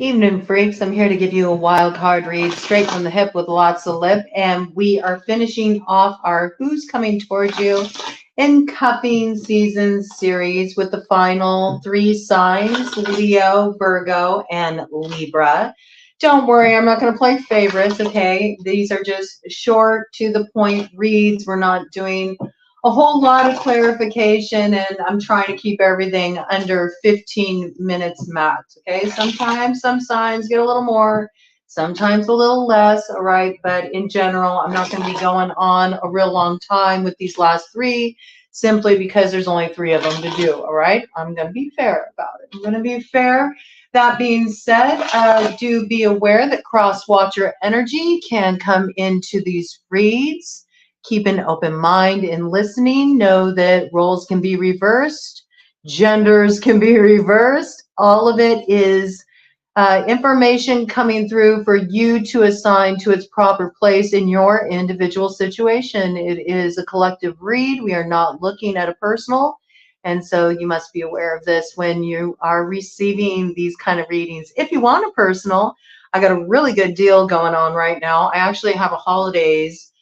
Evening, freaks. I'm here to give you a wild card read straight from the hip with lots of lip. And we are finishing off our Who's Coming Towards You in Cuffing Season series with the final 3 signs, Leo, Virgo, and Libra. Don't worry, I'm not going to play favorites, okay? These are just short, to the point reads. We're not doing a whole lot of clarification, and I'm trying to keep everything under 15 minutes max, okay? Sometimes some signs get a little more, sometimes a little less, all right? But in general, I'm not going to be going on a real long time with these last 3 simply because there's only 3 of them to do, all right? I'm going to be fair about it. I'm going to be fair. That being said, do be aware that cross-watcher energy can come into these reads. Keep an open mind in listening. Know that roles can be reversed. Genders can be reversed. All of it is information coming through for you to assign to its proper place in your individual situation. It is a collective read. We are not looking at a personal. And so you must be aware of this when you are receiving these kind of readings. If you want a personal, I got a really good deal going on right now. I actually have a holidays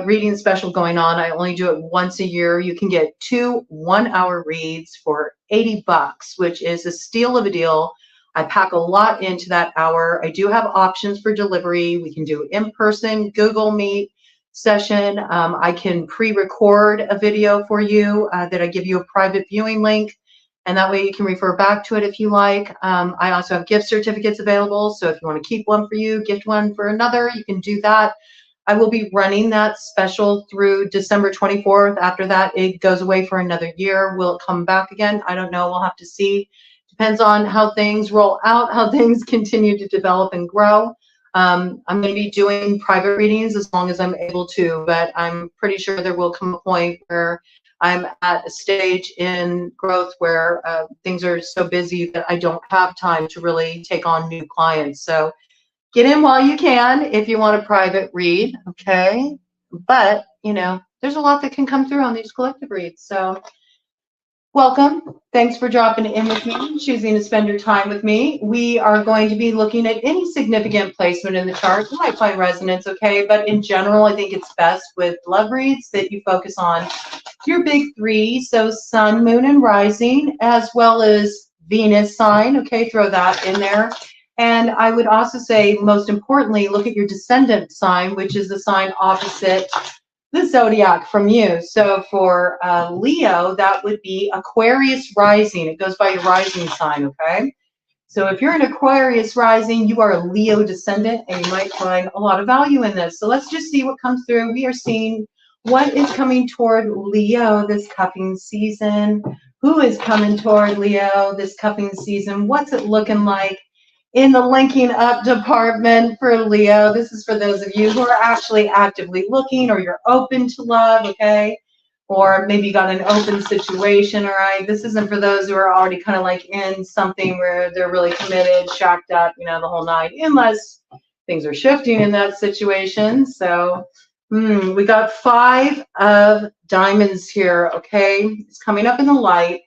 reading special going on. I only do it once a year. You can get 2 one-hour reads for $80, which is a steal of a deal. I pack a lot into that hour. I do have options for delivery. We can do in-person, Google Meet session. I can pre-record a video for you that I give you a private viewing link, and that way you can refer back to it if you like. I also have gift certificates available, so if you want to keep one for you, gift one for another, you can do that. I will be running that special through December 24th. After that, it goes away for another year. Will it come back again? I don't know. We'll have to see. Depends on how things roll out, how things continue to develop and grow. I'm going to be doing private readings as long as I'm able to, but I'm pretty sure there will come a point where I'm at a stage in growth where things are so busy that I don't have time to really take on new clients. So get in while you can if you want a private read, okay? But, you know, there's a lot that can come through on these collective reads. So welcome. Thanks for dropping in with me, choosing to spend your time with me. We are going to be looking at any significant placement in the chart. You might find resonance, okay? But in general, I think it's best with love reads that you focus on your big 3. So sun, moon, and rising, as well as Venus sign, okay? Throw that in there. And I would also say, most importantly, look at your descendant sign, which is the sign opposite the zodiac from you. So for Leo, that would be Aquarius rising. It goes by your rising sign, okay? So if you're an Aquarius rising, you are a Leo descendant, and you might find a lot of value in this. So let's just see what comes through. We are seeing what is coming toward Leo this cuffing season. Who is coming toward Leo this cuffing season? What's it looking like in the linking up department for Leo? This is for those of you who are actually actively looking, or you're open to love, okay? Or maybe you got an open situation, all right? This isn't for those who are already kind of like in something where they're really committed, shacked up, you know, the whole night, unless things are shifting in that situation. So we got 5 of diamonds here, okay? It's coming up in the light.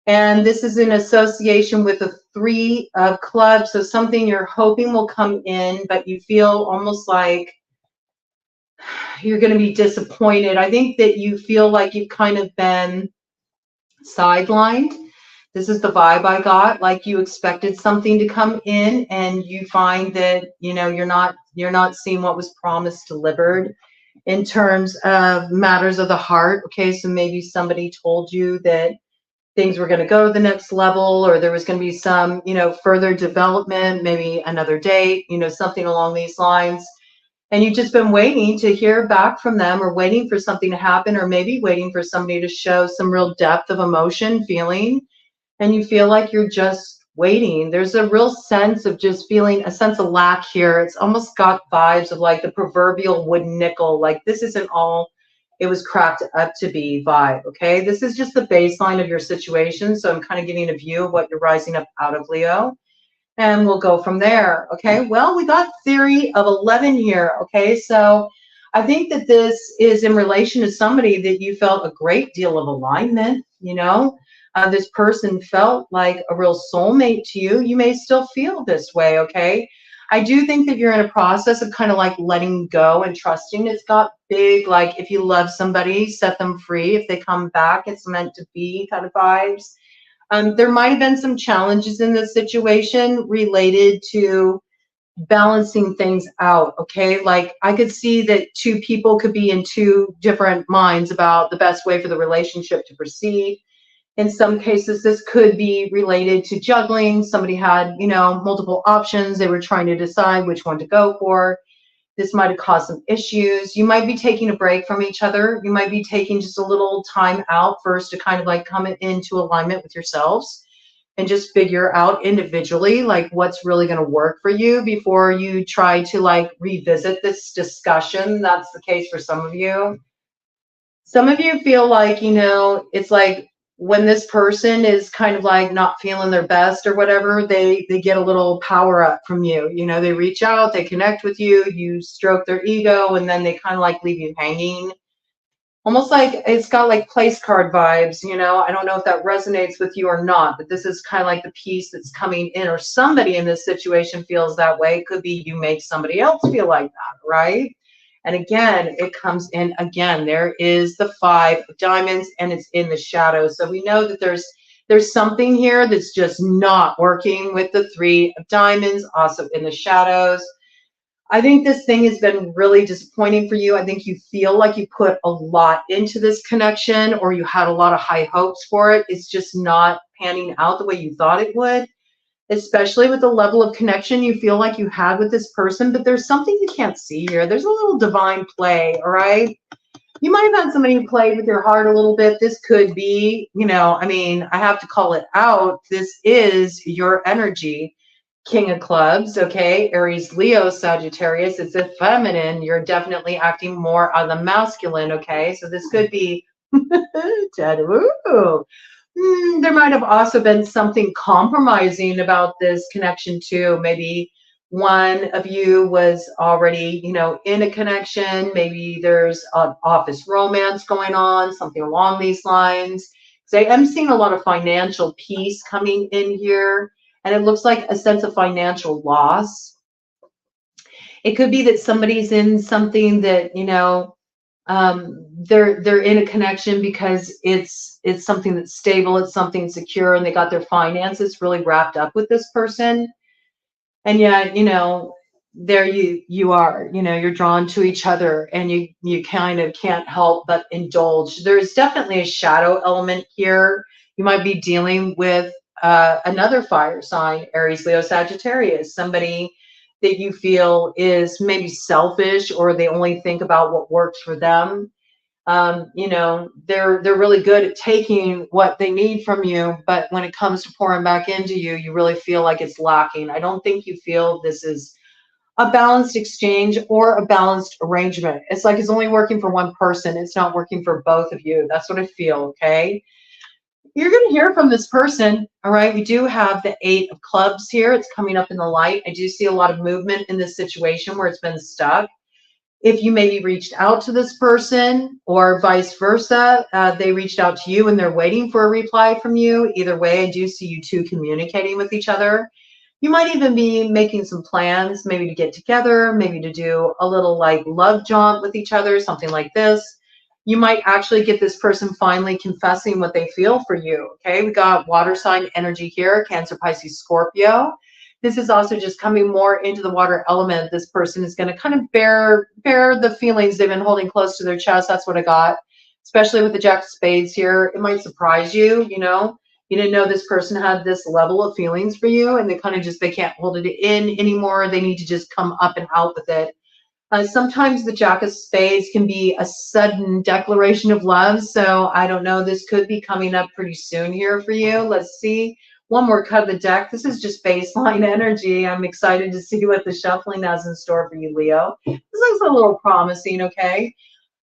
And this is in association with a 3 of clubs. So something you're hoping will come in, but you feel almost like you're going to be disappointed. I think that you feel like you've kind of been sidelined. This is the vibe I got, like you expected something to come in, and you find that, you know, you're not seeing what was promised delivered in terms of matters of the heart. Okay, so maybe somebody told you that things were going to go to the next level, or there was going to be some, you know, further development, maybe another date, you know, something along these lines. And you've just been waiting to hear back from them, or waiting for something to happen, or maybe waiting for somebody to show some real depth of emotion, feeling, and you feel like you're just waiting. There's a real sense of just feeling a sense of lack here. It's almost got vibes of like the proverbial wooden nickel, like this isn't all it was cracked up to be vibe, okay? This is just the baseline of your situation, so I'm kind of giving a view of what you're rising up out of, Leo, and we'll go from there, okay? Well, we got theory of 11 here, okay? So I think that this is in relation to somebody that you felt a great deal of alignment, you know? this person felt like a real soulmate to you, you may still feel this way, okay? I do think that you're in a process of kind of like letting go and trusting. It's got big, like if you love somebody, set them free. If they come back, it's meant to be kind of vibes. There might have been some challenges in this situation related to balancing things out, okay? Like I could see that two people could be in two different minds about the best way for the relationship to proceed. In some cases, this could be related to juggling. Somebody had, you know, multiple options. They were trying to decide which one to go for. This might have caused some issues. You might be taking a break from each other. You might be taking just a little time out first to kind of like come into alignment with yourselves and just figure out individually like what's really going to work for you before you try to like revisit this discussion. That's the case for some of you. Some of you feel like, you know, it's like when this person is kind of like not feeling their best or whatever, they get a little power up from you. You know, they reach out, they connect with you, you stroke their ego, and then they kind of like leave you hanging. Almost like it's got like place card vibes, you know. I don't know if that resonates with you or not, but this is kind of like the piece that's coming in, or somebody in this situation feels that way. It could be you make somebody else feel like that, right? And again, it comes in again. There is the 5 of diamonds and it's in the shadows. So we know that there's something here that's just not working with the 3 of diamonds, also in the shadows. I think this thing has been really disappointing for you. I think you feel like you put a lot into this connection or you had a lot of high hopes for it. It's just not panning out the way you thought it would, especially with the level of connection you feel like you had with this person. But there's something you can't see here. There's a little divine play, all right? You might have had somebody who played with your heart a little bit. This could be, you know, I mean, I have to call it out. This is your energy. King of Clubs, okay? Aries, Leo, Sagittarius. It's a feminine. You're definitely acting more on the masculine, okay? So this could be there might have also been something compromising about this connection too. Maybe one of you was already, you know, in a connection. Maybe there's an office romance going on, something along these lines. So I'm seeing a lot of financial peace coming in here. And it looks like a sense of financial loss. It could be that somebody's in something that, you know, they're in a connection because it's something that's stable, it's something secure, and they got their finances really wrapped up with this person. And yet, you know, there you are, you know, you're drawn to each other and you kind of can't help but indulge. There's definitely a shadow element here. You might be dealing with another fire sign, Aries, Leo, Sagittarius, somebody that you feel is maybe selfish or they only think about what works for them. You know, they're really good at taking what they need from you, but when it comes to pouring back into you, you really feel like it's lacking. I don't think you feel this is a balanced exchange or a balanced arrangement. It's like it's only working for one person. It's not working for both of you. That's what I feel, okay? You're going to hear from this person, all right? We do have the 8 of Clubs here. It's coming up in the light. I do see a lot of movement in this situation where it's been stuck. If you maybe reached out to this person or vice versa, they reached out to you and they're waiting for a reply from you. Either way, I do see you two communicating with each other. You might even be making some plans, maybe to get together, maybe to do a little like love jaunt with each other, something like this. You might actually get this person finally confessing what they feel for you. Okay, we got water sign energy here, Cancer, Pisces, Scorpio. This is also just coming more into the water element. This person is going to kind of bear the feelings they've been holding close to their chest. That's what I got, especially with the Jack of Spades here. It might surprise you, you know. You didn't know this person had this level of feelings for you, and they kind of just, they can't hold it in anymore. They need to just come up and out with it. Sometimes the Jack of Spades can be a sudden declaration of love. So I don't know, this could be coming up pretty soon here for you. Let's see. One more cut of the deck. This is just baseline energy. I'm excited to see what the shuffling has in store for you, Leo. This looks a little promising, okay?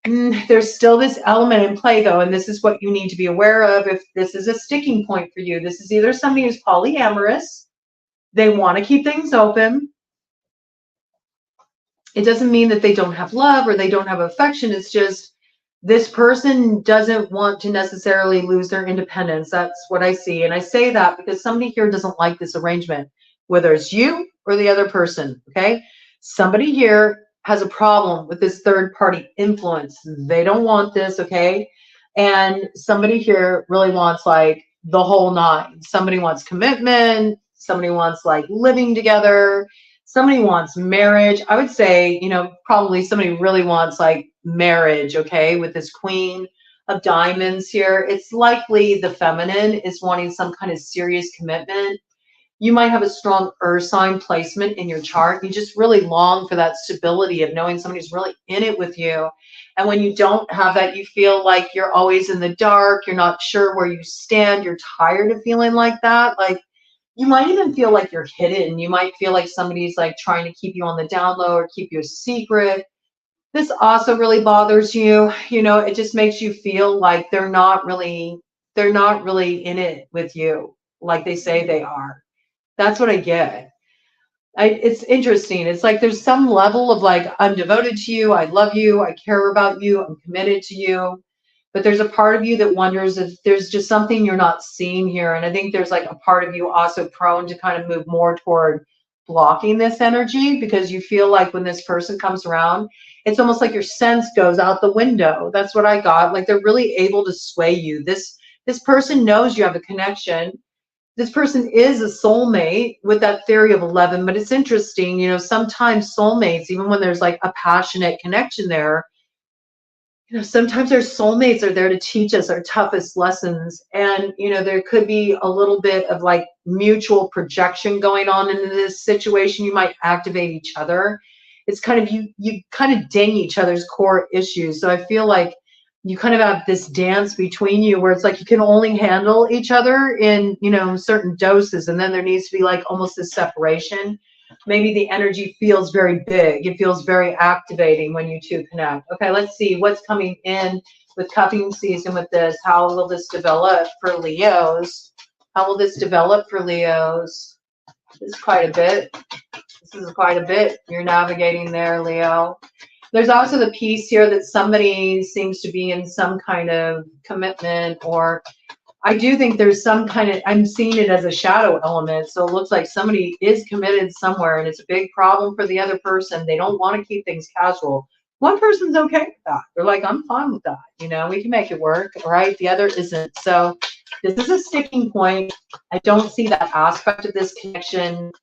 There's still this element in play, though, and this is what you need to be aware of if this is a sticking point for you. This is either somebody who's polyamorous. They want to keep things open. It doesn't mean that they don't have love or they don't have affection. It's just This person doesn't want to necessarily lose their independence. That's what I see. And I say that because somebody here doesn't like this arrangement, whether it's you or the other person, okay? Somebody here has a problem with this third party influence. They don't want this, okay? And somebody here really wants like the whole nine. Somebody wants commitment. Somebody wants like living together. Somebody wants marriage. I would say, you know, probably somebody really wants like marriage, okay, with this Queen of Diamonds here. It's likely the feminine is wanting some kind of serious commitment. You might have a strong earth sign placement in your chart. You just really long for that stability of knowing somebody's really in it with you. And when you don't have that, you feel like you're always in the dark. You're not sure where you stand. You're tired of feeling like that. Like, you might even feel like you're hidden. You might feel like somebody's like trying to keep you on the down low or keep you a secret. This also really bothers you. You know, it just makes you feel like they're not really in it with you like they say they are. That's what I get. It's interesting. It's like there's some level of like, I'm devoted to you, I love you, I care about you, I'm committed to you. But there's a part of you that wonders if there's just something you're not seeing here. And I think there's like a part of you also prone to kind of move more toward blocking this energy, because you feel like when this person comes around, it's almost like your sense goes out the window. That's what I got. Like they're really able to sway you. This person knows you have a connection. This person is a soulmate with that theory of 11, but it's interesting, you know, sometimes soulmates, even when there's like a passionate connection there, you know, sometimes our soulmates are there to teach us our toughest lessons. And, you know, there could be a little bit of like mutual projection going on in this situation. You might activate each other. It's kind of, you kind of ding each other's core issues. So I feel like you kind of have this dance between you where it's like you can only handle each other in, you know, certain doses. And then there needs to be like almost this separation. Maybe the energy feels very big. It feels very activating when you two connect. Okay, let's see what's coming in with cuffing season with this. How will this develop for Leos? How will this develop for Leos? This is quite a bit. This is quite a bit you're navigating there, Leo. There's also the piece here that somebody seems to be in some kind of commitment, or I do think there's some kind of, I'm seeing it as a shadow element. So it looks like somebody is committed somewhere and it's a big problem for the other person. They don't want to keep things casual. One person's okay with that. They're like, I'm fine with that. You know, we can make it work, right? The other isn't. So this is a sticking point. I don't see that aspect of this connection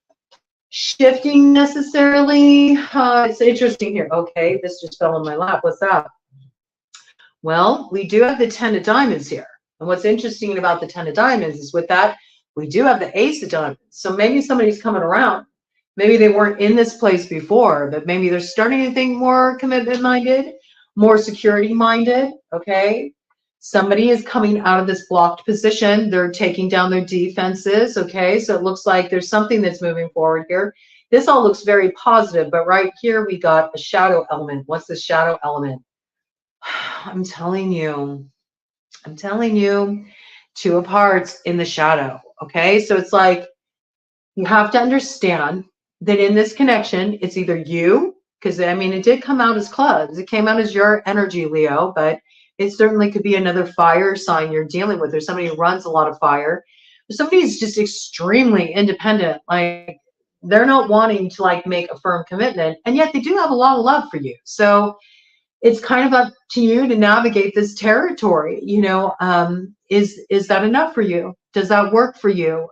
shifting necessarily. It's interesting here. Okay, this just fell in my lap. What's that? Well, we do have the 10 of diamonds here. And what's interesting about the 10 of diamonds is with that, we do have the ace of diamonds. So maybe somebody's coming around. Maybe they weren't in this place before, but maybe they're starting to think more commitment minded, more security minded. Okay. Somebody is coming out of this blocked position. They're taking down their defenses. Okay. So it looks like there's something that's moving forward here. This all looks very positive, but right here we got a shadow element. What's the shadow element? I'm telling you, two of hearts in the shadow. Okay. So it's like, you have to understand that in this connection, it's either you, because I mean, it did come out as clubs. It came out as your energy, Leo, but it certainly could be another fire sign you're dealing with. There's somebody who runs a lot of fire. Somebody who's just extremely independent. Like they're not wanting to like make a firm commitment, and yet they do have a lot of love for you. So it's kind of up to you to navigate this territory. You know, is that enough for you? Does that work for you?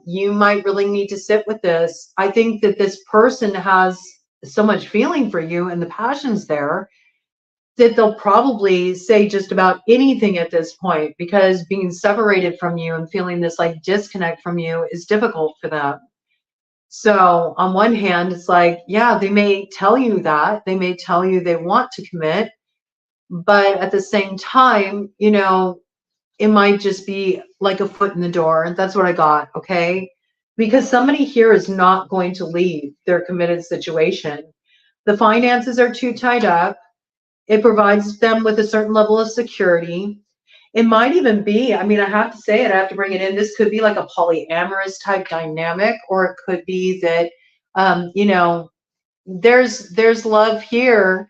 You might really need to sit with this. I think that this person has so much feeling for you and the passion's there that they'll probably say just about anything at this point, because being separated from you and feeling this like disconnect from you is difficult for them. So on one hand, it's like, yeah, they may tell you that. They may tell you they want to commit, but at the same time, you know, it might just be like a foot in the door. That's what I got, okay? Because somebody here is not going to leave their committed situation. The finances are too tied up. It provides them with a certain level of security. It might even be, I mean, I have to say it, I have to bring it in. This could be like a polyamorous type dynamic, or it could be that, you know, there's love here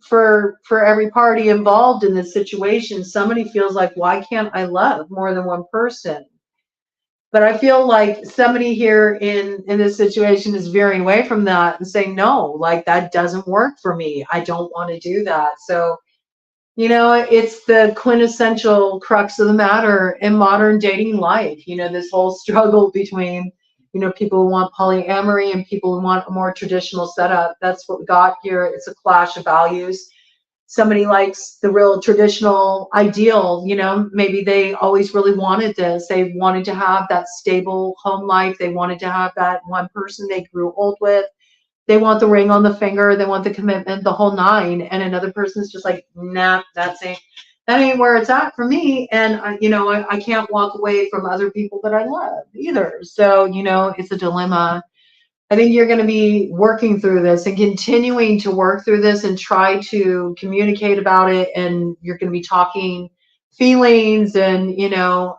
for every party involved in this situation, somebody feels like, why can't I love more than one person? But I feel like somebody here in this situation is veering away from that and saying, no, like that doesn't work for me. I don't want to do that. So, you know, it's the quintessential crux of the matter in modern dating life. You know, this whole struggle between, you know, people who want polyamory and people who want a more traditional setup. That's what we got here. It's a clash of values. Somebody likes the real traditional ideal, you know, maybe they always really wanted this. They wanted to have that stable home life. They wanted to have that one person they grew old with. They want the ring on the finger. They want the commitment, the whole nine. And another person's just like, nah, that ain't where it's at for me. And you know, I can't walk away from other people that I love either. So, you know, it's a dilemma. I think you're going to be working through this and continuing to work through this and try to communicate about it. And you're going to be talking feelings and, you know,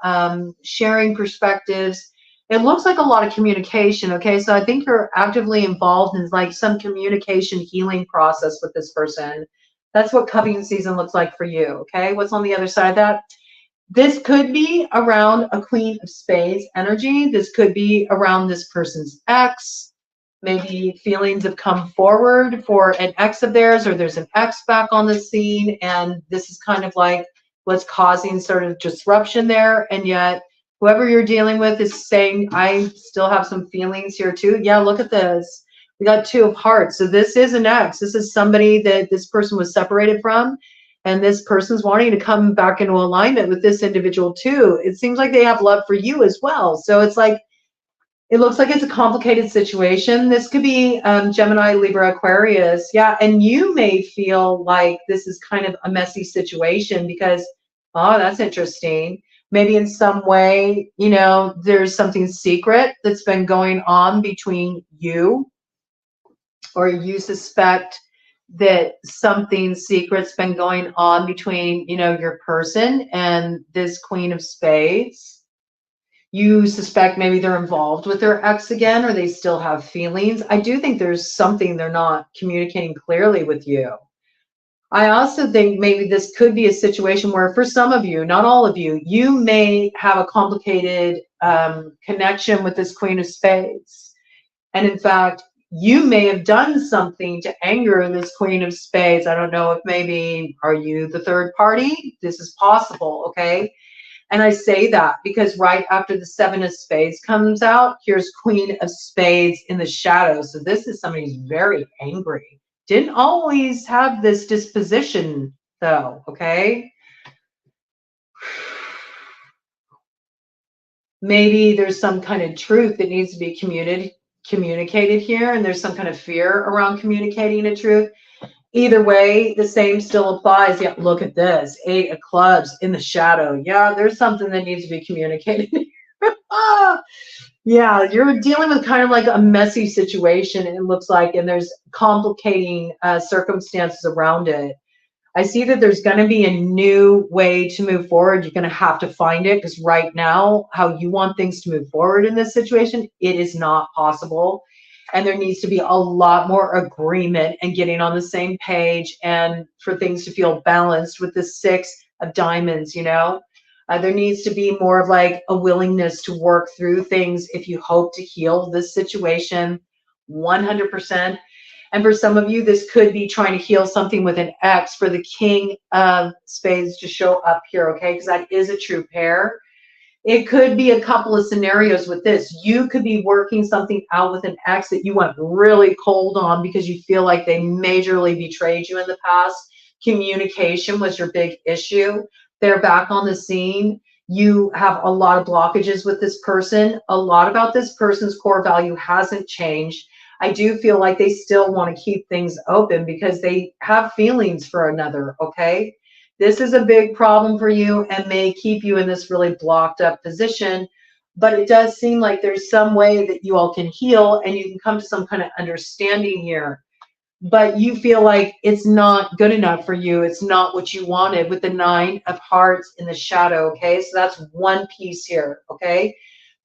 sharing perspectives. It looks like a lot of communication. Okay. So I think you're actively involved in like some communication healing process with this person. That's what cupping season looks like for you. Okay. What's on the other side of that? This could be around a Queen of Spades energy. This could be around this person's ex. Maybe feelings have come forward for an ex of theirs, or there's an ex back on the scene, and this is kind of like what's causing sort of disruption there. And yet whoever you're dealing with is saying, I still have some feelings here too. Yeah, look at this. We got Two of Hearts. So this is an ex. This is somebody that this person was separated from, and this person's wanting to come back into alignment with this individual too. It seems like they have love for you as well. So it's like, it looks like it's a complicated situation. This could be Gemini, Libra, Aquarius. Yeah, and you may feel like this is kind of a messy situation because, oh, that's interesting. Maybe in some way, you know, there's something secret that's been going on between you, or you suspect that something secret's been going on between, you know, your person and this Queen of Spades. You suspect maybe they're involved with their ex again, or they still have feelings. I do think there's something they're not communicating clearly with you. I also think maybe this could be a situation where for some of you, not all of you, you may have a complicated connection with this Queen of Spades. And in fact, you may have done something to anger this Queen of Spades. I don't know if maybe, are you the third party? This is possible, okay? And I say that because right after the Seven of Spades comes out, here's Queen of Spades in the shadow. So this is somebody who's very angry. Didn't always have this disposition though, okay? Maybe there's some kind of truth that needs to be communicated here, and there's some kind of fear around communicating a truth. Either way, the same still applies. Yeah, look at this. 8 of Clubs in the shadow. Yeah, there's something that needs to be communicated. Yeah, you're dealing with kind of like a messy situation, it looks like, and there's complicating circumstances around it. I see that there's going to be a new way to move forward. You're going to have to find it, because right now, how you want things to move forward in this situation, it is not possible. And there needs to be a lot more agreement and getting on the same page, and for things to feel balanced with the 6 of Diamonds, you know. There needs to be more of like a willingness to work through things if you hope to heal this situation 100%. And for some of you, this could be trying to heal something with an ex, for the King of Spades to show up here, okay? Because that is a true pair. It could be a couple of scenarios with this. You could be working something out with an ex that you went really cold on because you feel like they majorly betrayed you in the past. Communication was your big issue. They're back on the scene. You have a lot of blockages with this person. A lot about this person's core value hasn't changed. I do feel like they still want to keep things open because they have feelings for another, okay? This is a big problem for you and may keep you in this really blocked up position, but it does seem like there's some way that you all can heal and you can come to some kind of understanding here. But you feel like it's not good enough for you. It's not what you wanted with the 9 of Hearts in the shadow, okay? So that's one piece here, okay?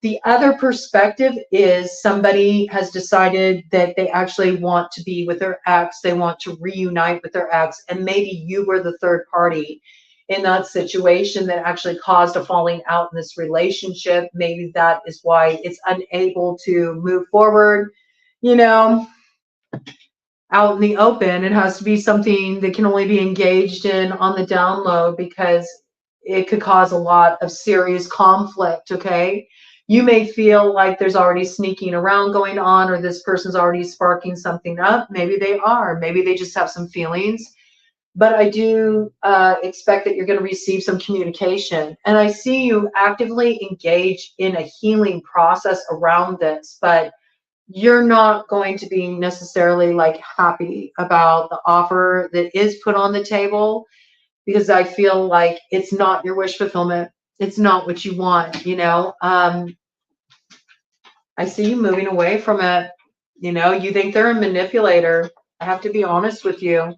The other perspective is somebody has decided that they actually want to be with their ex, they want to reunite with their ex, and maybe you were the third party in that situation that actually caused a falling out in this relationship. Maybe that is why it's unable to move forward, you know, out in the open. It has to be something that can only be engaged in on the download, because it could cause a lot of serious conflict, okay? You may feel like there's already sneaking around going on, or this person's already sparking something up. Maybe they are. Maybe they just have some feelings. But I do expect that you're going to receive some communication. And I see you actively engage in a healing process around this, but you're not going to be necessarily like happy about the offer that is put on the table, because I feel like it's not your wish fulfillment. It's not what you want, you know. I see you moving away from it. You know, you think they're a manipulator. I have to be honest with you.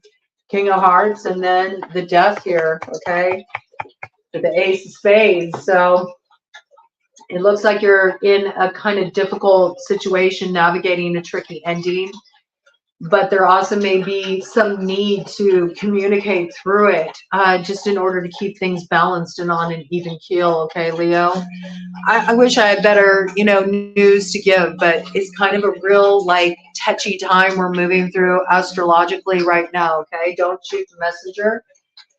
King of Hearts, and then the Death here, okay? The Ace of Spades. So it looks like you're in a kind of difficult situation, navigating a tricky ending, but there also may be some need to communicate through it, just in order to keep things balanced and on an even keel, okay, Leo? I wish I had better, you know, news to give, but it's kind of a real, like, touchy time we're moving through astrologically right now, okay? Don't shoot the messenger.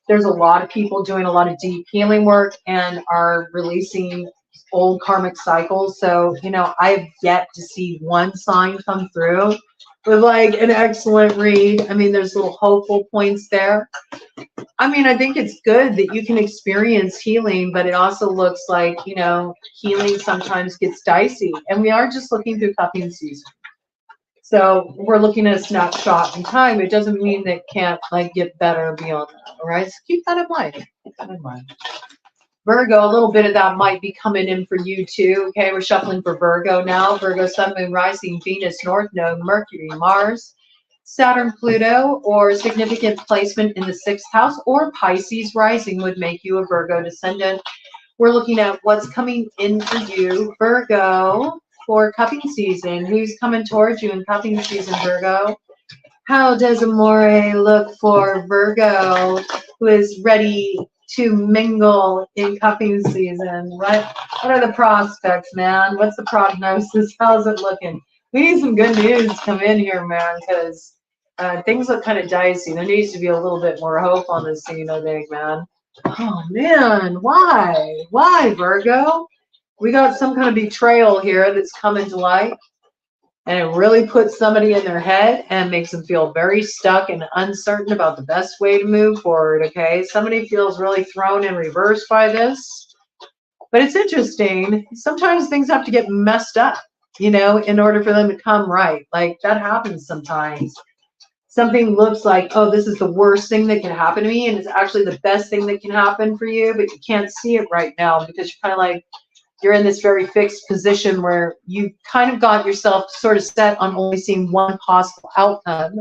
There's a lot of people doing a lot of deep healing work and are releasing old karmic cycles. So, you know, I've yet to see one sign come through with like an excellent read. I mean, there's little hopeful points there. I mean, I think it's good that you can experience healing, but it also looks like, you know, healing sometimes gets dicey, and we are just looking through cupping season. So we're looking at a snapshot in time. It doesn't mean that it can't like get better beyond that. All right, so keep that in mind. Keep that in mind. Virgo, a little bit of that might be coming in for you too. Okay, we're shuffling for Virgo now. Virgo, Sun, Moon, Rising, Venus, North Node, Mercury, Mars, Saturn, Pluto, or significant placement in the 6th house, or Pisces rising would make you a Virgo descendant. We're looking at what's coming in for you, Virgo, for cupping season. Who's coming towards you in cupping season, Virgo? How does amore look for Virgo, who is ready to mingle in cupping season? What are the prospects, man? What's the prognosis? How's it looking? We need some good news to come in here, man, because things look kind of dicey. There needs to be a little bit more hope on this scene, I think, man. Oh, man, why? Why, Virgo? We got some kind of betrayal here that's coming to light. And it really puts somebody in their head and makes them feel very stuck and uncertain about the best way to move forward, okay? Somebody feels really thrown in reverse by this. But it's interesting. Sometimes things have to get messed up, you know, in order for them to come right. Like, that happens sometimes. Something looks like, oh, this is the worst thing that can happen to me, and it's actually the best thing that can happen for you, but you can't see it right now because you're kind of like, you're in this very fixed position where you kind of got yourself sort of set on only seeing one possible outcome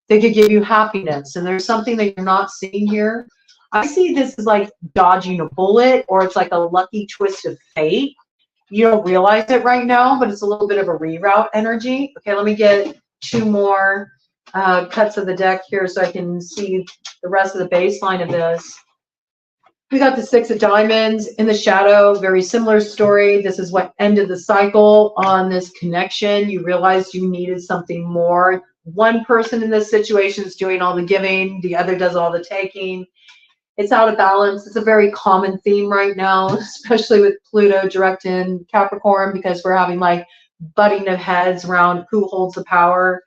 that could give you happiness. And there's something that you're not seeing here. I see this as like dodging a bullet, or it's like a lucky twist of fate. You don't realize it right now, but it's a little bit of a reroute energy. Okay, let me get 2 more cuts of the deck here so I can see the rest of the baseline of this. We got the 6 of Diamonds in the shadow, very similar story. This is what ended the cycle on this connection. You realized you needed something more. One person in this situation is doing all the giving, the other does all the taking. It's out of balance. It's a very common theme right now, especially with Pluto direct in Capricorn, because we're having like butting of heads around who holds the power.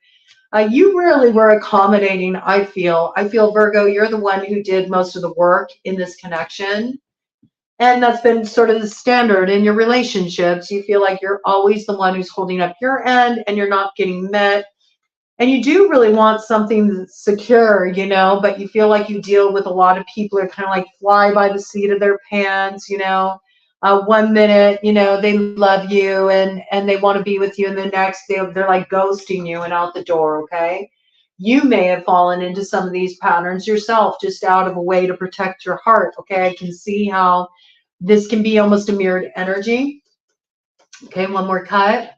You really were accommodating, I feel. I feel, Virgo, you're the one who did most of the work in this connection. And that's been sort of the standard in your relationships. You feel like you're always the one who's holding up your end and you're not getting met. And you do really want something that's secure, you know, but you feel like you deal with a lot of people who are kind of like fly by the seat of their pants, you know. 1 minute, you know, they love you and they want to be with you, and the next they're like ghosting you and out the door, okay? You may have fallen into some of these patterns yourself, just out of a way to protect your heart, okay? I can see how this can be almost a mirrored energy. Okay, one more cut.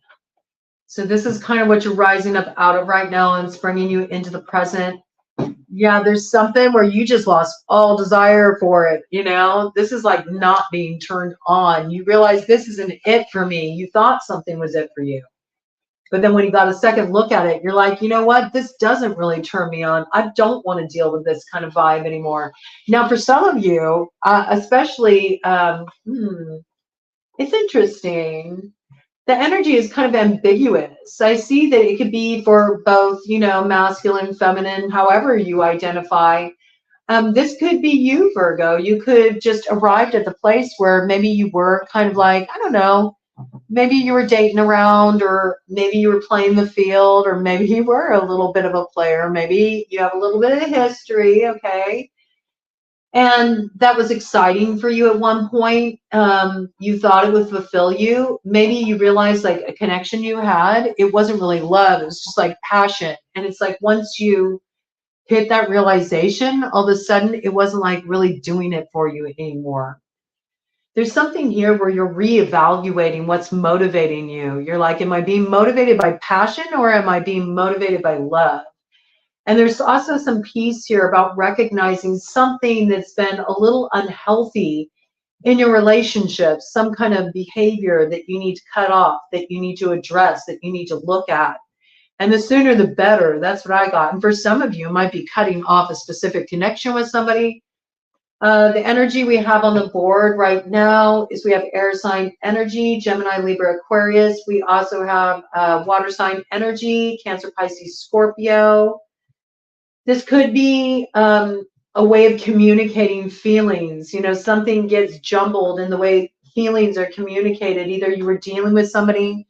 So this is kind of what you're rising up out of right now, and it's bringing you into the present. Yeah, there's something where you just lost all desire for it. You know, this is like not being turned on. You realize this isn't it for me. You thought something was it for you. But then when you got a second look at it, you're like, you know what? This doesn't really turn me on. I don't want to deal with this kind of vibe anymore. Now, for some of you, especially, it's interesting. The energy is kind of ambiguous. I see that it could be for both, you know, masculine, feminine, however you identify. This could be you, Virgo. You could have just arrived at the place where maybe you were kind of like, I don't know, maybe you were dating around, or maybe you were playing the field, or maybe you were a little bit of a player. Maybe you have a little bit of history, okay? And that was exciting for you at one point. You thought it would fulfill you. Maybe you realized like a connection you had, it wasn't really love. It was just like passion. And it's like once you hit that realization, all of a sudden it wasn't like really doing it for you anymore. There's something here where you're reevaluating what's motivating you. You're like, am I being motivated by passion, or am I being motivated by love? And there's also some piece here about recognizing something that's been a little unhealthy in your relationships, some kind of behavior that you need to cut off, that you need to address, that you need to look at. And the sooner the better. That's what I got. And for some of you, it might be cutting off a specific connection with somebody. The energy we have on the board right now is we have air sign energy, Gemini, Libra, Aquarius. We also have water sign energy, Cancer, Pisces, Scorpio. This could be a way of communicating feelings. You know, something gets jumbled in the way feelings are communicated. Either you were dealing with somebody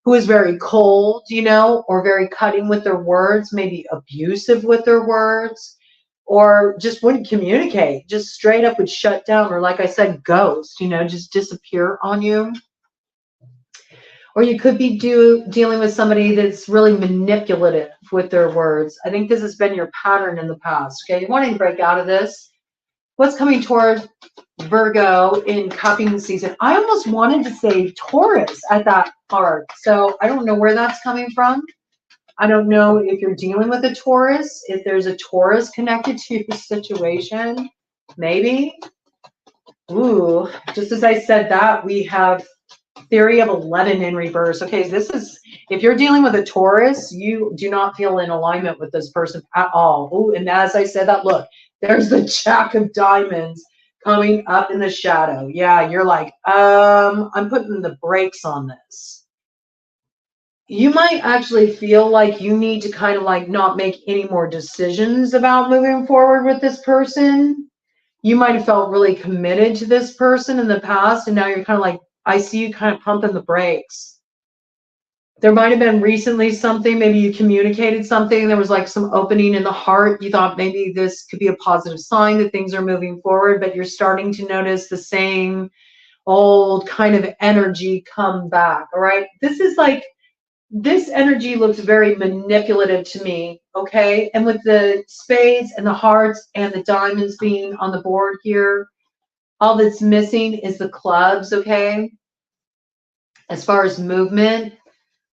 who is very cold, you know, or very cutting with their words, maybe abusive with their words, or just wouldn't communicate, just straight up would shut down, or like I said, ghost, you know, just disappear on you. Or you could be dealing with somebody that's really manipulative with their words. I think this has been your pattern in the past. Okay, you want to break out of this. What's coming toward Virgo in cupping season? I almost wanted to say Taurus at that part. So I don't know where that's coming from. I don't know if you're dealing with a Taurus, if there's a Taurus connected to your situation. Maybe. Ooh, just as I said that, we have theory of 11 in reverse. Okay, this is, if you're dealing with a Taurus, you do not feel in alignment with this person at all. Ooh, and as I said that, look, there's the Jack of Diamonds coming up in the shadow. Yeah, you're like, I'm putting the brakes on this. You might actually feel like you need to kind of like not make any more decisions about moving forward with this person. You might have felt really committed to this person in the past, and now you're kind of like, I see you kind of pumping the brakes. There might have been recently something, maybe you communicated something, there was like some opening in the heart. You thought maybe this could be a positive sign that things are moving forward, but you're starting to notice the same old kind of energy come back. All right. This is like, this energy looks very manipulative to me. Okay. And with the spades and the hearts and the diamonds being on the board here, all that's missing is the clubs, okay? As far as movement,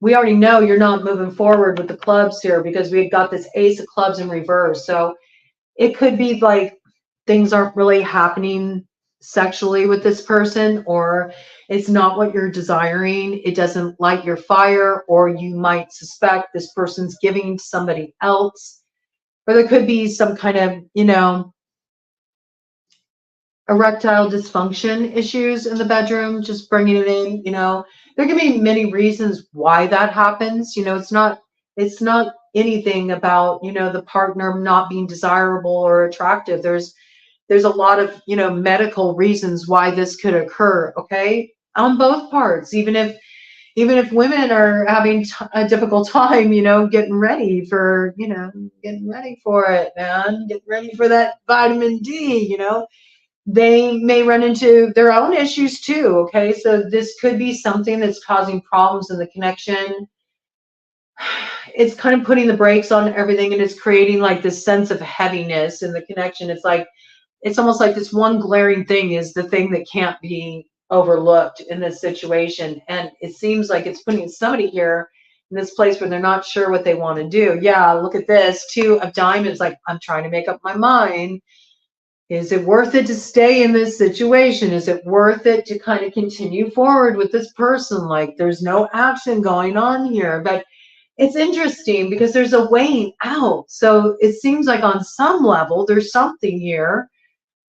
we already know you're not moving forward with the clubs here because we've got this ace of clubs in reverse. So it could be like things aren't really happening sexually with this person, or it's not what you're desiring. It doesn't light your fire, or you might suspect this person's giving to somebody else. Or there could be some kind of, you know, erectile dysfunction issues in the bedroom, just bringing it in. You know, there can be many reasons why that happens. You know, it's not anything about, you know, the partner not being desirable or attractive. There's a lot of, you know, medical reasons why this could occur, okay, on both parts. Even if women are having a difficult time, you know, getting ready for, you know, getting ready for it, man, getting ready for that vitamin D, you know, they may run into their own issues too, okay? So this could be something that's causing problems in the connection. It's kind of putting the brakes on everything, and it's creating like this sense of heaviness in the connection. It's like, it's almost like this one glaring thing is the thing that can't be overlooked in this situation. And it seems like it's putting somebody here in this place where they're not sure what they want to do. Yeah, look at this. 2 of Diamonds, like, I'm trying to make up my mind. Is it worth it to stay in this situation? Is it worth it to kind of continue forward with this person? Like, there's no action going on here. But it's interesting because there's a weighing out. So it seems like on some level, there's something here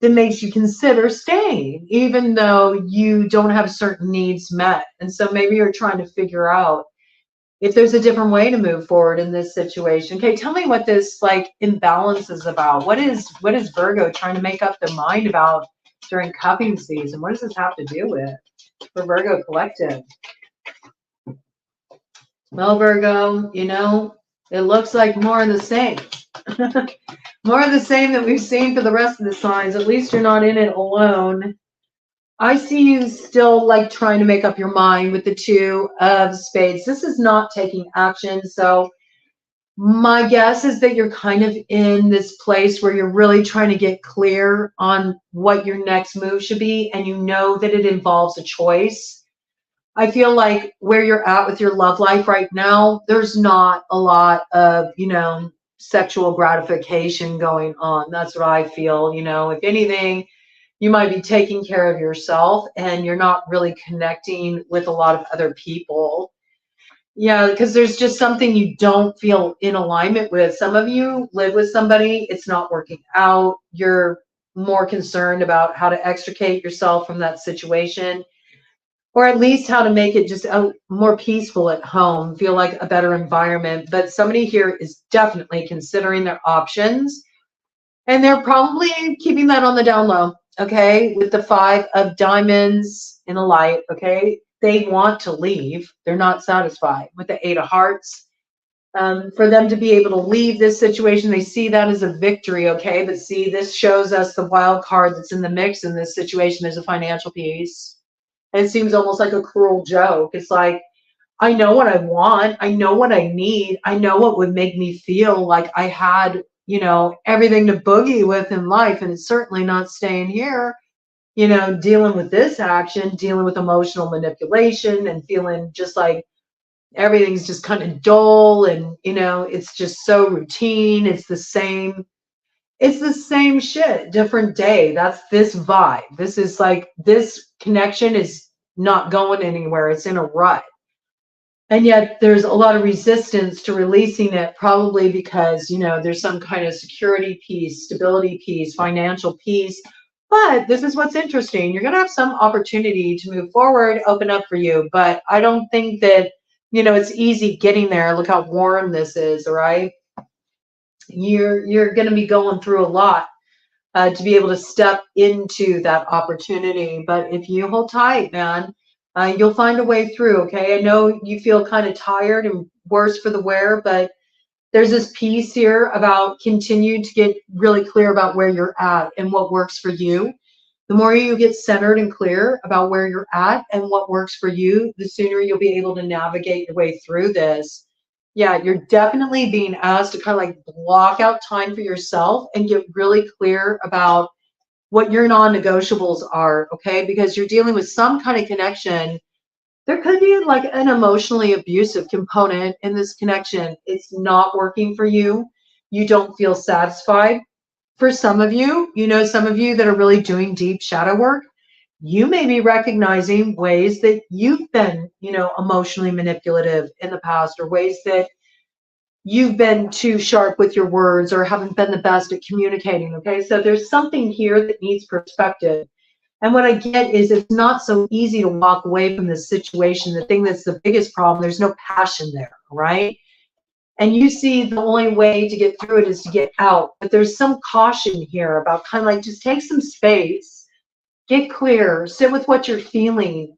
that makes you consider staying, even though you don't have certain needs met. And so maybe you're trying to figure out if there's a different way to move forward in this situation. Okay, tell me what this like imbalance is about. What is Virgo trying to make up their mind about during cupping season? What does this have to do with for Virgo collective? Well, Virgo, you know, it looks like more of the same. More of the same that we've seen for the rest of the signs. At least you're not in it alone. I see you still like trying to make up your mind with the 2 of Spades. This is not taking action. So my guess is that you're kind of in this place where you're really trying to get clear on what your next move should be. And you know that it involves a choice. I feel like where you're at with your love life right now, there's not a lot of, you know, sexual gratification going on. That's what I feel. You know, if anything, you might be taking care of yourself and you're not really connecting with a lot of other people. Yeah, because there's just something you don't feel in alignment with. Some of you live with somebody, it's not working out. You're more concerned about how to extricate yourself from that situation, or at least how to make it just more peaceful at home, feel like a better environment. But somebody here is definitely considering their options, and they're probably keeping that on the down low. Okay, with the 5 of Diamonds in the light, okay, they want to leave. They're not satisfied with the 8 of Hearts. For them to be able to leave this situation, they see that as a victory, okay? But see, this shows us the wild card that's in the mix in this situation. There's a financial piece. And it seems almost like a cruel joke. It's like, I know what I want. I know what I need. I know what would make me feel like I had, you know, everything to boogie with in life. And it's certainly not staying here, you know, dealing with this action, dealing with emotional manipulation and feeling just like everything's just kind of dull. And, you know, it's just so routine. It's the same shit, different day. That's this vibe. This is like, this connection is not going anywhere. It's in a rut. And yet there's a lot of resistance to releasing it, probably because, you know, there's some kind of security piece, stability piece, financial piece. But this is what's interesting. You're going to have some opportunity to move forward, open up for you. But I don't think that, you know, it's easy getting there. Look how warm this is, right? You're going to be going through a lot to be able to step into that opportunity. But if you hold tight, man, you'll find a way through, okay? I know you feel kind of tired and worse for the wear, but there's this piece here about continue to get really clear about where you're at and what works for you. The more you get centered and clear about where you're at and what works for you, the sooner you'll be able to navigate your way through this. Yeah, you're definitely being asked to kind of like block out time for yourself and get really clear about what your non-negotiables are, okay? Because you're dealing with some kind of connection. There could be like an emotionally abusive component in this connection. It's not working for you. You don't feel satisfied. For some of you, you know, some of you that are really doing deep shadow work, you may be recognizing ways that you've been, you know, emotionally manipulative in the past, or ways that you've been too sharp with your words or haven't been the best at communicating, okay? So there's something here that needs perspective. And what I get is it's not so easy to walk away from this situation. The thing that's the biggest problem, there's no passion there, right? And you see the only way to get through it is to get out. But there's some caution here about kind of like just take some space, get clear, sit with what you're feeling.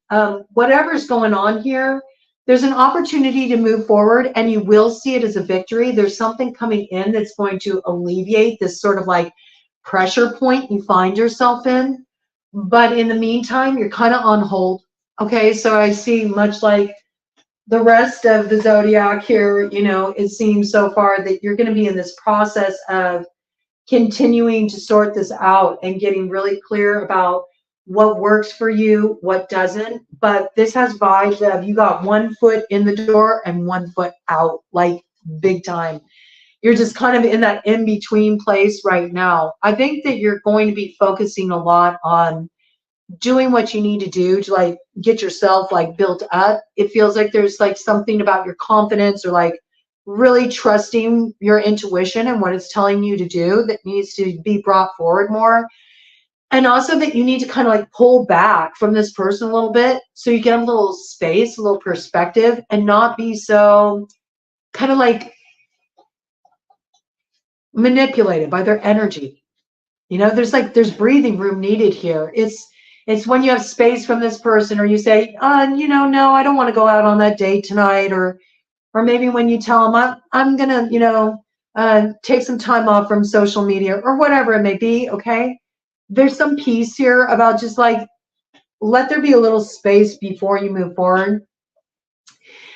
Whatever's going on here, there's an opportunity to move forward and you will see it as a victory. There's something coming in that's going to alleviate this sort of like pressure point you find yourself in. But in the meantime, you're kind of on hold. Okay, so I see much like the rest of the zodiac here, you know, it seems so far that you're going to be in this process of continuing to sort this out and getting really clear about what works for you, what doesn't. But this has vibes of you got one foot in the door and one foot out, like big time. You're just kind of in that in-between place right now. I think that you're going to be focusing a lot on doing what you need to do to like get yourself like built up. It feels like there's like something about your confidence or like really trusting your intuition and what it's telling you to do that needs to be brought forward more. And also that you need to kind of like pull back from this person a little bit so you get a little space, a little perspective, and not be so kind of like manipulated by their energy. You know, there's breathing room needed here. It's when you have space from this person, or you say, you know, no, I don't want to go out on that date tonight, or maybe when you tell them I'm gonna, you know, take some time off from social media or whatever it may be. Okay, there's some peace here about just like let there be a little space before you move forward.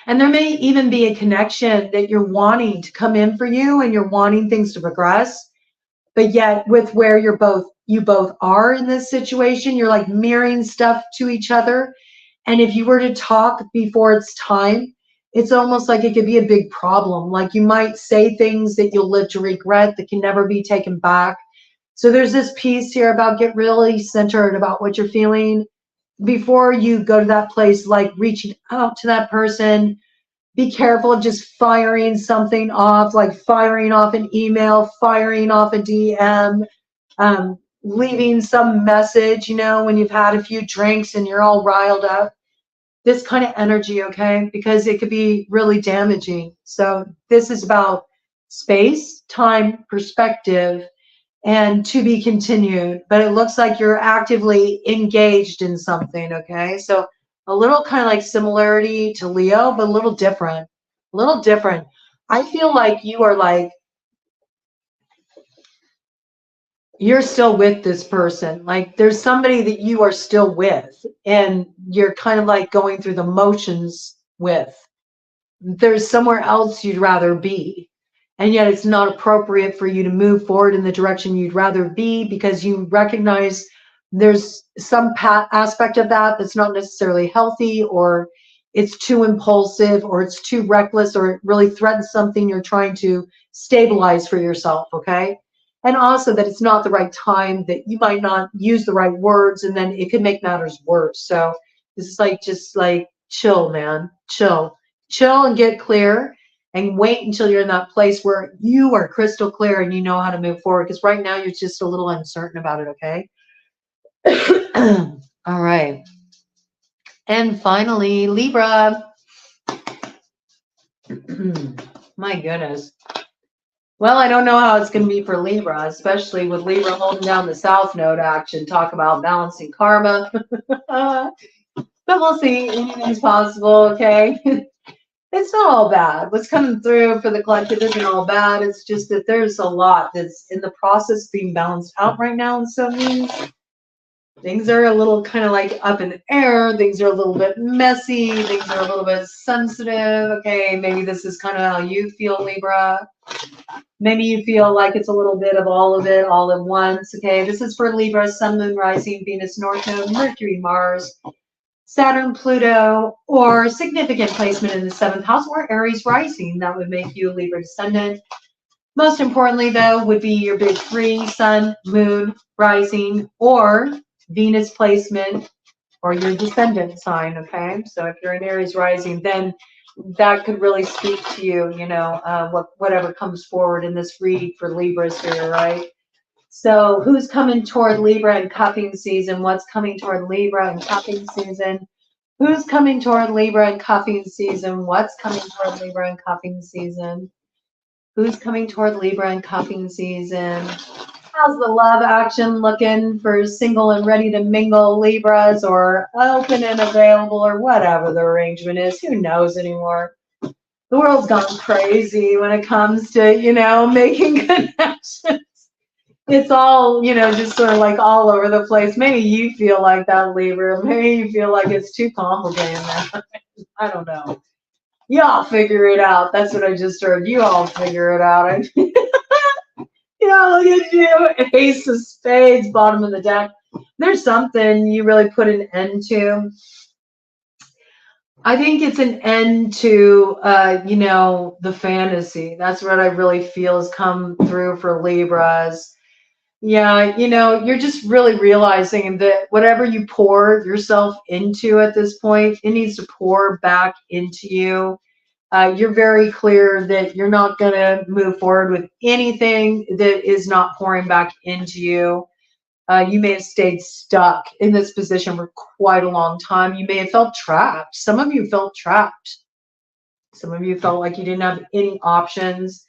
And there may even be a connection that you're wanting to come in for you and you're wanting things to progress. But yet with where you both are in this situation, you're like mirroring stuff to each other. And if you were to talk before it's time, it's almost like it could be a big problem. Like you might say things that you'll live to regret that can never be taken back. So there's this piece here about get really centered about what you're feeling before you go to that place, like reaching out to that person. Be careful of just firing something off, like firing off an email, firing off a DM, leaving some message, you know, when you've had a few drinks and you're all riled up. This kind of energy, okay? Because it could be really damaging. So this is about space, time, perspective, and to be continued. But it looks like you're actively engaged in something, okay? So a little kind of like similarity to Leo, but a little different. A little different. I feel like you are like, you're still with this person. Like there's somebody that you are still with and you're kind of like going through the motions with. There's somewhere else you'd rather be. And yet it's not appropriate for you to move forward in the direction you'd rather be because you recognize there's some aspect of that that's not necessarily healthy, or it's too impulsive, or it's too reckless, or it really threatens something you're trying to stabilize for yourself, okay? And also that it's not the right time, that you might not use the right words, and then it could make matters worse. So this is like, just like chill, man, chill and get clear. And wait until you're in that place where you are crystal clear and you know how to move forward. Because right now you're just a little uncertain about it, okay? All right. And finally, Libra. My goodness. Well, I don't know how it's going to be for Libra, especially with Libra holding down the South Node action. Talk about balancing karma. But we'll see. Anything's possible, okay? It's not all bad. What's coming through for the collective isn't all bad. It's just that there's a lot that's in the process being balanced out right now. And so it means things are a little kind of like up in the air. Things are a little bit messy. Things are a little bit sensitive. Okay, maybe this is kind of how you feel, Libra. Maybe you feel like it's a little bit of it all at once. Okay, this is for Libra, Sun, Moon, Rising, Venus, North Node, Mercury, Mars, Saturn, Pluto, or significant placement in the 7th house, or Aries rising. That would make you a Libra descendant. Most importantly, though, would be your big 3, Sun, Moon, Rising, or Venus placement, or your descendant sign, okay? So if you're an Aries rising, then that could really speak to you, you know, whatever comes forward in this read for Libras here, right? So who's coming toward Libra and cuffing season? What's coming toward Libra and cuffing season? Who's coming toward Libra and cuffing season? What's coming toward Libra and cuffing season? Who's coming toward Libra and cuffing season? How's the love action looking for single and ready to mingle Libras, or open and available, or whatever the arrangement is? Who knows anymore? The world's gone crazy when it comes to, you know, making connections. It's all, you know, just sort of like all over the place. Maybe you feel like that, Libra. Maybe you feel like it's too complicated, man. I don't know. You all figure it out. That's what I just heard. You all figure it out. Yeah, look at you. Ace of spades, bottom of the deck. there's something you really put an end to. I think it's an end to, the fantasy. That's what I really feel has come through for Libras. Yeah, you're just really realizing that whatever you pour yourself into at this point, it needs to pour back into you. You're very clear that you're not going to move forward with anything that is not pouring back into you. You may have stayed stuck in this position for quite a long time. You may have felt trapped. Some of you felt trapped. Some of you felt like you didn't have any options.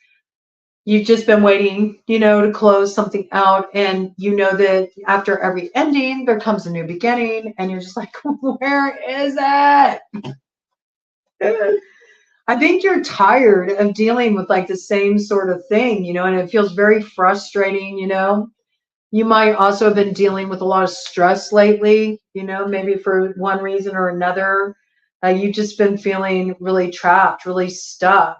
You've just been waiting, to close something out. And you know that after every ending, there comes a new beginning. And you're just like, where is it? I think you're tired of dealing with like the same sort of thing, and it feels very frustrating, You might also have been dealing with a lot of stress lately, maybe for one reason or another. You've just been feeling really trapped, really stuck,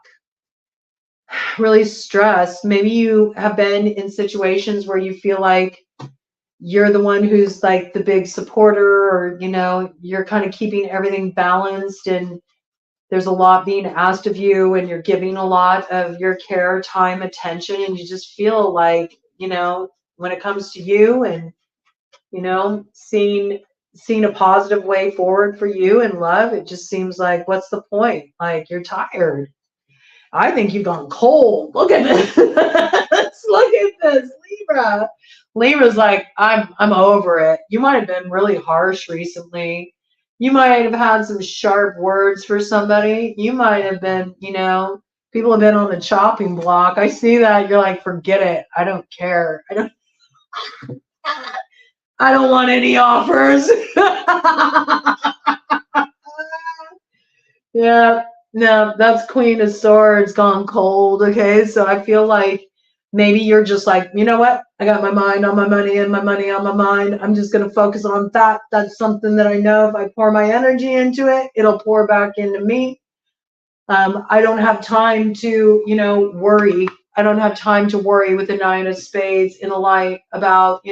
really stressed. Maybe you have been in situations where you feel like you're the one who's like the big supporter, or, you're kind of keeping everything balanced, and there's a lot being asked of you, and you're giving a lot of your care, time, attention, and you just feel like, when it comes to you and, seeing a positive way forward for you in love, it just seems like, what's the point? Like, you're tired. I think you've gone cold. Look at this. Look at this, Libra. Libra's like, I'm over it. You might have been really harsh recently. You might have had some sharp words for somebody. You might have been, people have been on the chopping block. I see that. You're like, forget it. I don't care. I don't want any offers. Yeah, no, that's Queen of Swords gone cold. Okay, so I feel like maybe you're just like, you know what? I got my mind on my money and my money on my mind. I'm just going to focus on that. That's something that I know if I pour my energy into it, it'll pour back into me. I don't have time to, worry. I don't have time to worry with the Nine of Spades in the light about,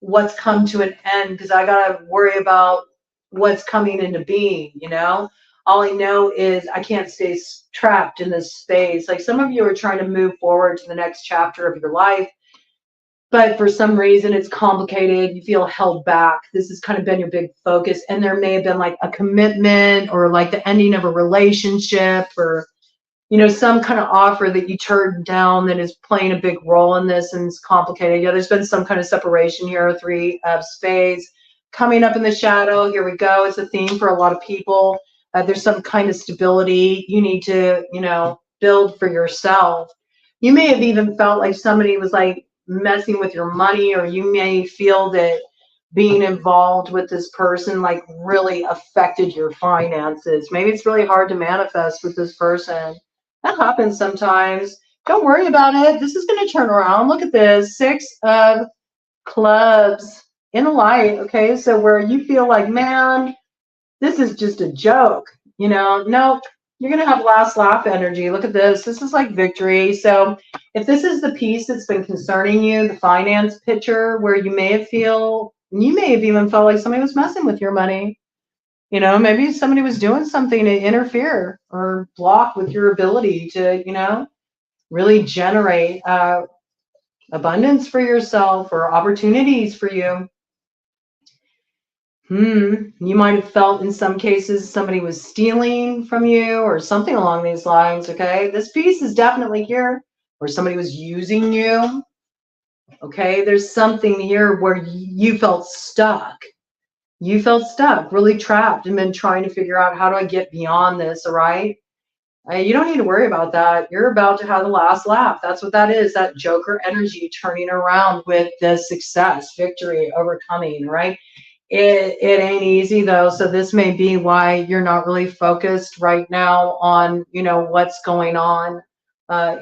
what's come to an end, because I got to worry about what's coming into being, All I know is I can't stay trapped in this space. Like, some of you are trying to move forward to the next chapter of your life, but for some reason it's complicated. You feel held back. This has kind of been your big focus. And there may have been like a commitment, or like the ending of a relationship, or, some kind of offer that you turned down that is playing a big role in this, and it's complicated. Yeah, there's been some kind of separation here. Three of Spades coming up in the shadow. Here we go. It's a theme for a lot of people. There's some kind of stability you need to, build for yourself. You may have even felt like somebody was like messing with your money, or you may feel that being involved with this person like really affected your finances. Maybe it's really hard to manifest with this person. That happens sometimes. Don't worry about it. This is going to turn around. Look at this. 6 of Clubs in the light. Okay, so where you feel like, man, this is just a joke. Nope. You're going to have last laugh energy. Look at this. This is like victory. So if this is the piece that's been concerning you, the finance picture, where you may have even felt like somebody was messing with your money. Maybe somebody was doing something to interfere or block with your ability to, really generate abundance for yourself or opportunities for you. You might have felt in some cases somebody was stealing from you or something along these lines. Okay, this piece is definitely here, or somebody was using you. Okay, there's something here where you felt stuck. You felt stuck, really trapped, and been trying to figure out, how do I get beyond this, all right? You don't need to worry about that. You're about to have the last laugh. That's what that is, that Joker energy turning around with the success, victory, overcoming, right? It ain't easy, though, so this may be why you're not really focused right now on, what's going on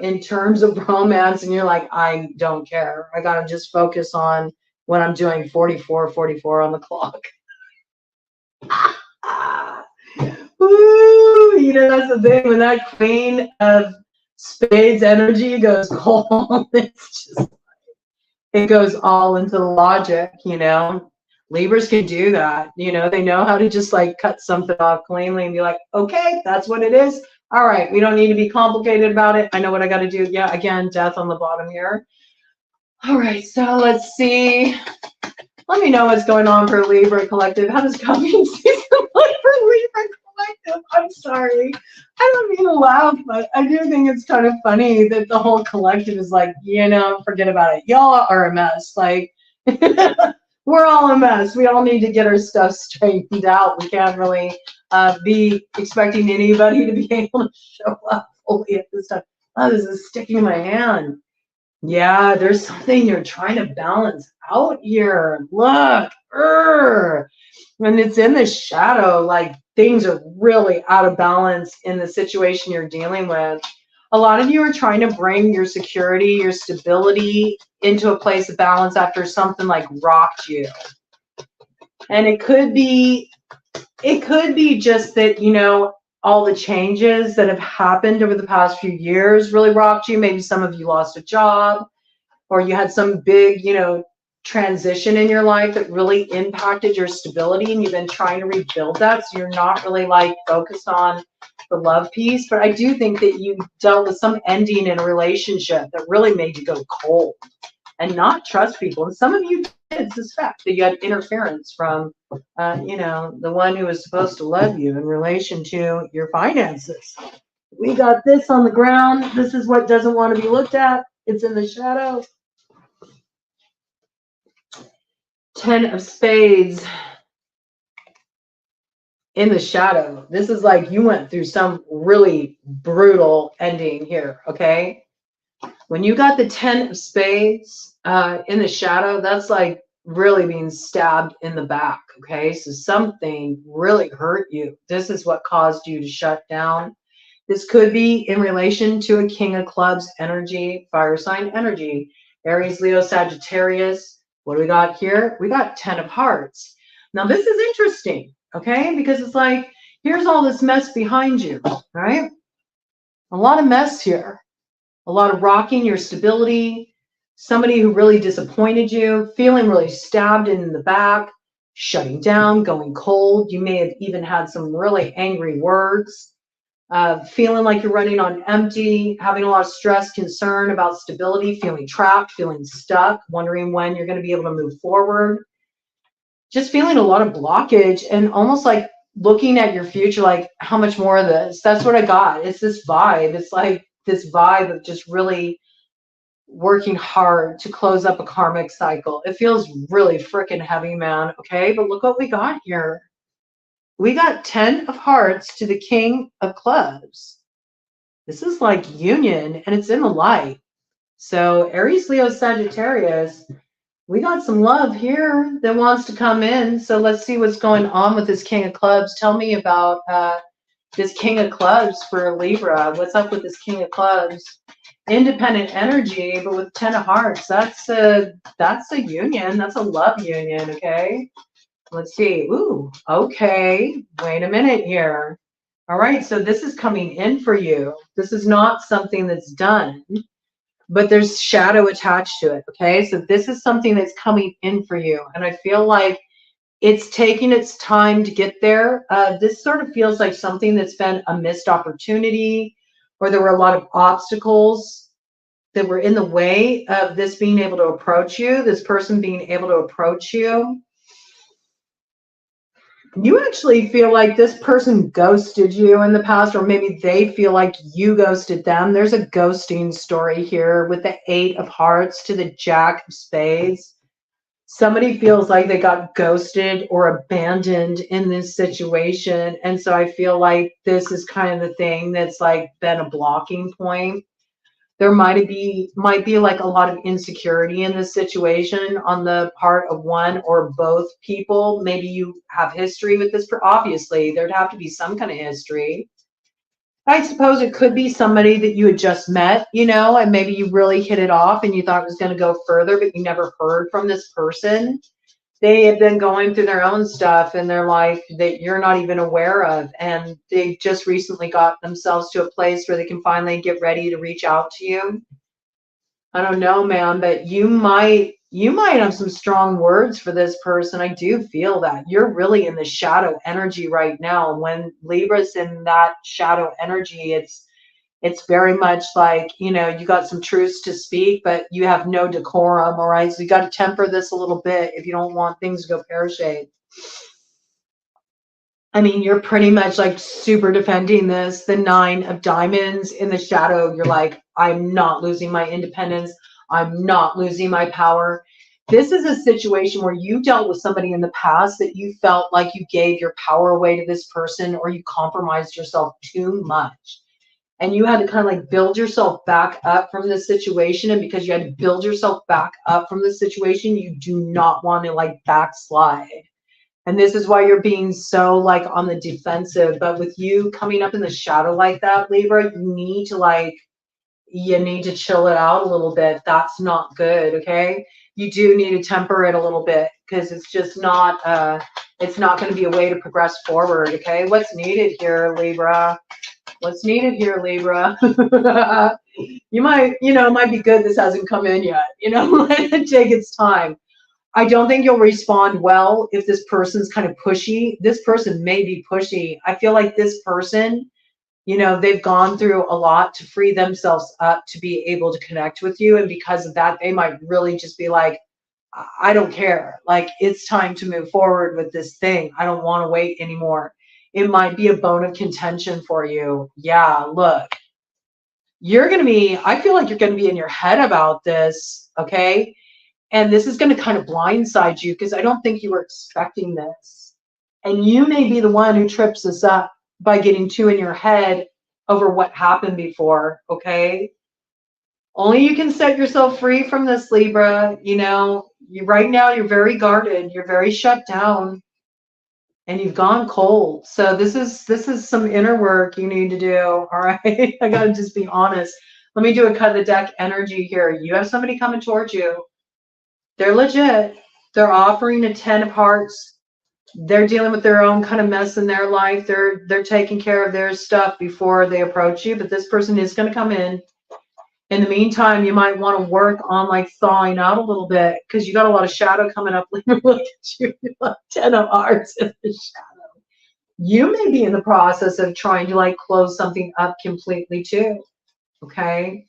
in terms of romance, and you're like, I don't care. I got to just focus on when I'm doing 44 on the clock. Woo! That's the thing, when that Queen of Spades energy goes cold, it's just it goes all into the logic, you know. Libras can do that, you know. They know how to just like cut something off cleanly and be like, okay, that's what it is. All right, we don't need to be complicated about it. I know what I got to do. Yeah, again, death on the bottom here. All right, so let's see. Let me know what's going on for Libra Collective. How does coming season look for Libra Collective? I'm sorry. I don't mean to laugh, but I do think it's kind of funny that the whole collective is like, you know, forget about it. Y'all are a mess. Like, we're all a mess. We all need to get our stuff straightened out. We can't really be expecting anybody to be able to show up fully at this time. Oh, this is sticking in my hand. Yeah, there's something you're trying to balance out here. Look, and it's in the shadow, like things are really out of balance in the situation you're dealing with. A lot of you are trying to bring your security, your stability into a place of balance after something like rocked you. And it could be just that, you know, all the changes that have happened over the past few years really rocked you. Maybe some of you lost a job, or you had some big, you know, transition in your life that really impacted your stability, and you've been trying to rebuild that. So you're not really like focused on the love piece. But I do think that you dealt with some ending in a relationship that really made you go cold and not trust people. And some of you did suspect that you had interference from, you know, the one who was supposed to love you in relation to your finances. We got this on the ground. This is what doesn't want to be looked at. It's in the shadow. 10 of Spades in the shadow. This is like you went through some really brutal ending here, okay? When you got the 10 of Spades in the shadow, that's like really being stabbed in the back, okay? So something really hurt you. This is what caused you to shut down. This could be in relation to a King of Clubs energy, fire sign energy, Aries, Leo, Sagittarius. What do we got here? We got 10 of Hearts. Now this is interesting, okay? Because it's like, here's all this mess behind you, right? A lot of mess here. A lot of rocking your stability, somebody who really disappointed you, feeling really stabbed in the back, shutting down, going cold. You may have even had some really angry words, feeling like you're running on empty, having a lot of stress, concern about stability, feeling trapped, feeling stuck, wondering when you're going to be able to move forward. Just feeling a lot of blockage and almost like looking at your future, like how much more of this? That's what I got. It's this vibe. It's like this vibe of just really working hard to close up a karmic cycle. It feels really freaking heavy, man. Okay, but look what we got here. We got 10 of Hearts to the King of Clubs. This is like union, and it's in the light. So Aries, Leo, Sagittarius, we got some love here that wants to come in. So let's see what's going on with this King of Clubs. Tell me about this King of Clubs for Libra. What's up with this King of Clubs? Independent energy, but with 10 of Hearts, that's a union. That's a love union, okay? Let's see. Ooh, okay. Wait a minute here. All right, so this is coming in for you. This is not something that's done, but there's shadow attached to it, okay? So this is something that's coming in for you, and I feel like it's taking its time to get there. This sort of feels like something that's been a missed opportunity, or there were a lot of obstacles that were in the way of this being able to approach you, this person being able to approach you. You actually feel like this person ghosted you in the past, or maybe they feel like you ghosted them. There's a ghosting story here with the 8 of Hearts to the Jack of Spades. Somebody feels like they got ghosted or abandoned in this situation. And so I feel like this is kind of the thing that's like been a blocking point. There might be like a lot of insecurity in this situation on the part of one or both people. Maybe you have history with this. Obviously, there'd have to be some kind of history. I suppose it could be somebody that you had just met, you know, and maybe you really hit it off and you thought it was going to go further, but you never heard from this person. They have been going through their own stuff in their life that you're not even aware of. And they just recently got themselves to a place where they can finally get ready to reach out to you. I don't know, man, but you might You might have some strong words for this person. I do feel that. You're really in the shadow energy right now. When Libra's in that shadow energy, it's very much like, you know, you got some truths to speak, but you have no decorum, all right? So you got to temper this a little bit if you don't want things to go pear-shaped. I mean, you're pretty much like super defending this. The 9 of diamonds in the shadow, you're like, I'm not losing my independence. I'm not losing my power. This is a situation where you dealt with somebody in the past that you felt like you gave your power away to this person, or you compromised yourself too much. And you had to kind of like build yourself back up from this situation. And because you had to build yourself back up from this situation, you do not want to like backslide. And this is why you're being so like on the defensive. But with you coming up in the shadow like that, Libra, you need to chill it out a little bit. That's not good. Okay. You do need to temper it a little bit, because it's just not, it's not going to be a way to progress forward. Okay. What's needed here, Libra? What's needed here, Libra? You might, you know, it might be good this hasn't come in yet. You know, let it take its time. I don't think you'll respond well if this person's kind of pushy. This person may be pushy. I feel like this person, you know, they've gone through a lot to free themselves up to be able to connect with you. And because of that, they might really just be like, I don't care. Like, it's time to move forward with this thing. I don't want to wait anymore. It might be a bone of contention for you. Yeah, look, you're going to be, I feel like you're going to be in your head about this. Okay. And this is going to kind of blindside you, because I don't think you were expecting this. And you may be the one who trips us up by getting too in your head over what happened before, okay? Only you can set yourself free from this, Libra. You know, right now you're very guarded, you're very shut down, and you've gone cold. So this is some inner work you need to do, all right? I got to just be honest. Let me do a cut of the deck energy here. You have somebody coming towards you. They're legit. They're offering a 10 of hearts. They're dealing with their own kind of mess in their life. They're taking care of their stuff before they approach you. But this person is going to come in. In the meantime, you might want to work on like thawing out a little bit, because you got a lot of shadow coming up. Look at you, 10 of hearts in the shadow. You may be in the process of trying to like close something up completely too. Okay.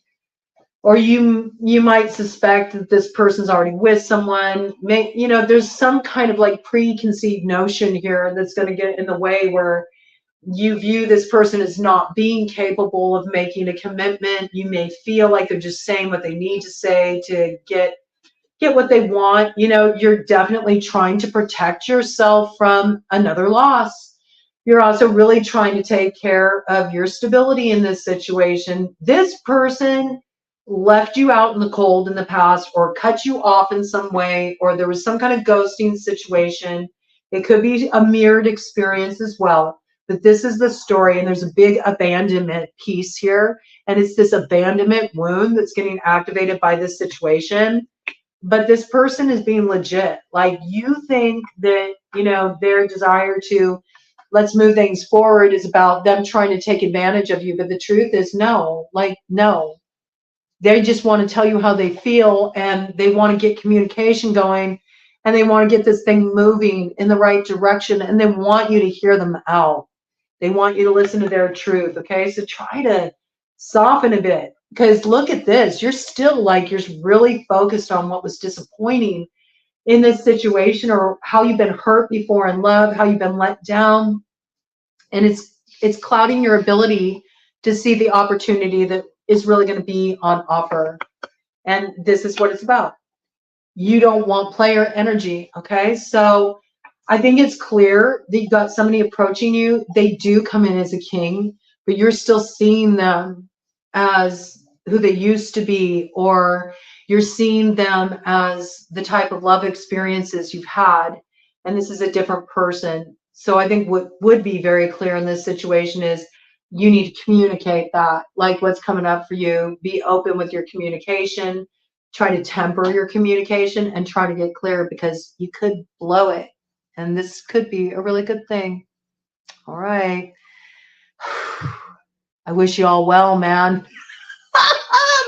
Or you might suspect that this person's already with someone. You know, there's some kind of like preconceived notion here that's going to get in the way, where you view this person as not being capable of making a commitment. You may feel like they're just saying what they need to say to get what they want. You know, you're definitely trying to protect yourself from another loss. You're also really trying to take care of your stability in this situation. This person left you out in the cold in the past, or cut you off in some way, or there was some kind of ghosting situation. It could be a mirrored experience as well. But this is the story, and there's a big abandonment piece here. And it's this abandonment wound that's getting activated by this situation. But this person is being legit. Like, you think that, you know, their desire to let's move things forward is about them trying to take advantage of you. But the truth is, no, like, no. They just want to tell you how they feel, and they want to get communication going, and they want to get this thing moving in the right direction, and they want you to hear them out. They want you to listen to their truth. Okay. So try to soften a bit, because look at this. You're still like, you're really focused on what was disappointing in this situation, or how you've been hurt before in love, how you've been let down. And it's clouding your ability to see the opportunity that is really going to be on offer. And this is what it's about. You don't want player energy. Okay. So I think it's clear that you've got somebody approaching you. They do come in as a king, but you're still seeing them as who they used to be, or you're seeing them as the type of love experiences you've had. And this is a different person. So I think what would be very clear in this situation is you need to communicate that, like what's coming up for you. Be open with your communication. Try to temper your communication and try to get clear, because you could blow it. And this could be a really good thing. All right. I wish you all well, man.